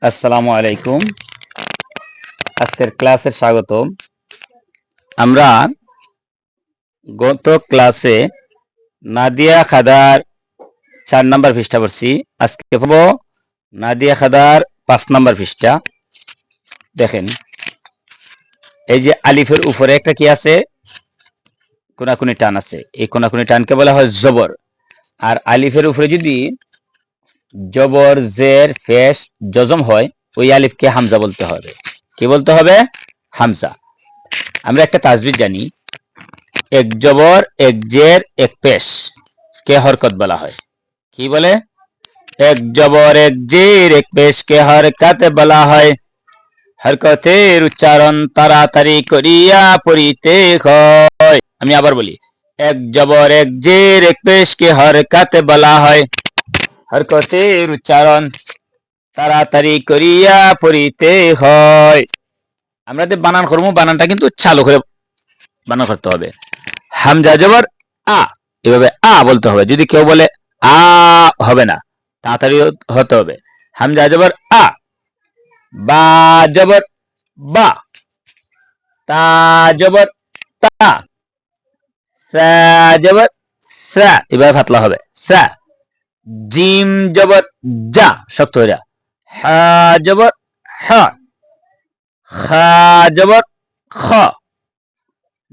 আসসালামু আলাইকুম। আজকের ক্লাসে স্বাগতম। আমরা গত ক্লাসে নাদিয়া খাদার 4 নম্বর পৃষ্ঠা পড়ছি। আজকে পড়ব নাদিয়া খাদার 5 নম্বর পৃষ্ঠা। দেখেন, এই যে আলিফের উপরে একটা কি আছে, কোনাকুনি টান আছে। এই কোনাকুনি টানকে বলা হয় জবর। আর আলিফের উপরে যদি জবর, জের, পেশ, জজম হয়, ওই আলিফকে হামজা বলতে হবে। কি বলতে হবে? হামজা। আমরা একটা তাজবিদ জানি, এক জবর, এক জের, এক পেশ কে হরকত বলা হয়। কি বলে? এক জবর, এক জের, এক পেশ কে হরকত বলা হয়। হরকতের উচ্চারণ তাড়াতাড়ি করিয়া পড়িতে হয়। আমি আবার বলি, এক জবর, এক জের, এক পেশ কে হরকত বলা হয়। হরকতের উচ্চারণ তাড়াতাড়ি করিয়া পড়িতে হয়। আমরা যে বানান করবো, বানানটা কিন্তু চালু করে বানান করতে হবে। হামজা জবর আ, এভাবে আ বলতে হবে। যদি কেউ বলে আ, হবে না, তাড়াতাড়ি হতে হবে। হামজা জবর আ, বা জবর বা, তা জবর তা, সা জবর সা, এভাবে ফাতলা হবে সা। জিম জবর যা, শক্ত হয়ে যা। হা জবর হা, খা জবর খ,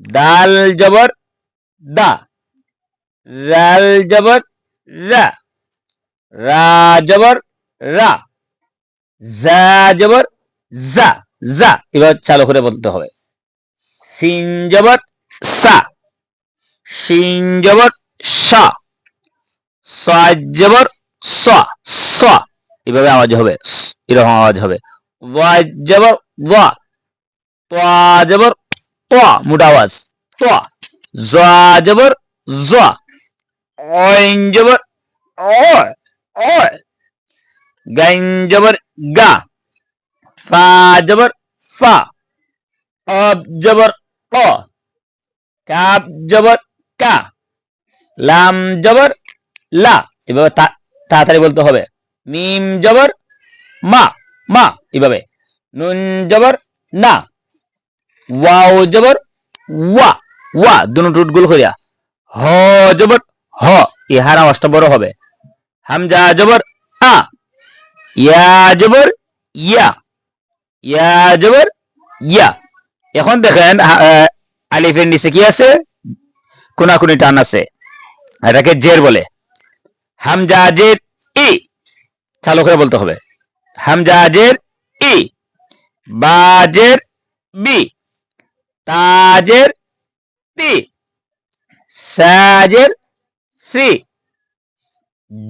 দাল জবর দা, জাল জবর রা, রা জবর রা, জা জবর জা জা, এবার চালু করে বলতে হবে। সিন জবর সা, শিন জবর সা, সাদ জবর স স, এভাবে আওয়াজ হবে, এরকম আওয়াজ হবে। ওয়া জবর ওয়া, তা জবর তা, মোটা আওয়াজ তা। জা জবর জা, অইন জবর অয় অয়, গাইন জবর গা, ফা জবর ফা, অব জবর অ, কাব জবর কা, লাম জবর লা, এভাবে তাড়াতাড়ি বলতে হবে। মিম জবর মা মা, এভাবে। নুন জবর না, ওয়াও জবর ওয়া ওয়া, দুনো টুট গুল করিয়া। হ জবর হ, ইহার আওয়াজটা বড় হবে। হামজা জবর আ, ইয়া জবর ইয়া, ইয়া জবর ইয়া। এখন দেখেন আলিফের নিচে কি আছে? কোনাকুনি টান আছে, এটাকে জের বলে। হামজা জের ই, চালু করে বলতে হবে। হামজা জের ই, বা জের বি, তাজের তি, সাজের সি,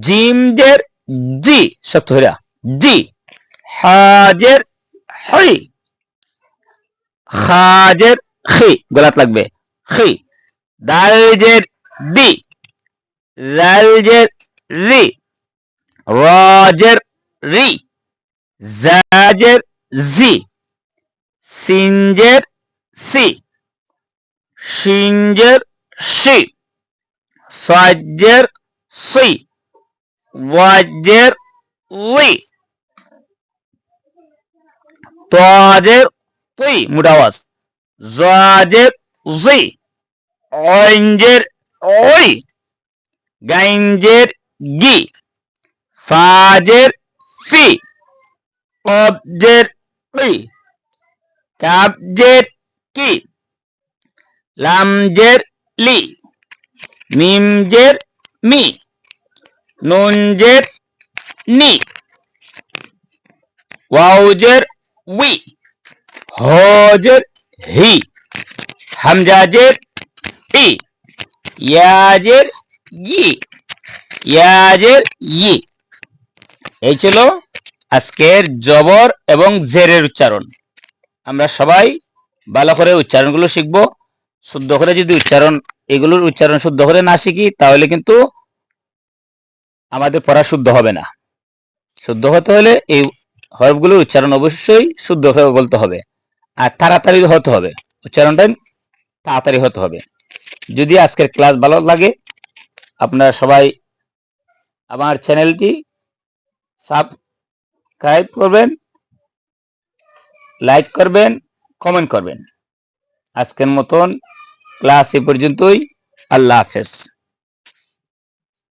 জিম জের জি, শক্ত হইরা জি, হাজের হই, খাজের খি, গলাত লাগবে খি, দাল জের দি, জাল জের রি, রাজের রি, জাজের জি, সিনজের সি, শিনজের সি, সাজের সি, ওয়াজের উই, তাজের তুই, মোটা আওয়াজ, জাজের জি, অইনজের ওই, গাইনজের গি, ফাজের ফি, কবজের পি, কাবজের কি, লামজের লি, মিমজের মি, নুনজের নি, ওয়াউজের উই, হজের হি, হামজাজের ই, ইয়াজের ই, ইয়াজের ই। এই ছিল আজকের জবর এবং জেরের উচ্চারণ। আমরা সবাই ভালো করে উচ্চারণগুলো শিখবো। শুদ্ধ করে যদি এগুলোর উচ্চারণ শুদ্ধ করে না শিখি, তাহলে কিন্তু আমাদের পড়া শুদ্ধ হবে না। শুদ্ধ হতে হলে এই হরফগুলোর উচ্চারণ অবশ্যই শুদ্ধ করে বলতে হবে, আর তাড়াতাড়ি হতে হবে, উচ্চারণটা তাড়াতাড়ি হতে হবে। যদি আজকের ক্লাস ভালো লাগে, আপনারা সবাই আমার চ্যানেলটি সাবস্ক্রাইব করবেন লাইক করবেন, কমেন্ট করবেন। আজকের মতন ক্লাস এ পর্যন্তই। আল্লাহ হাফেজ।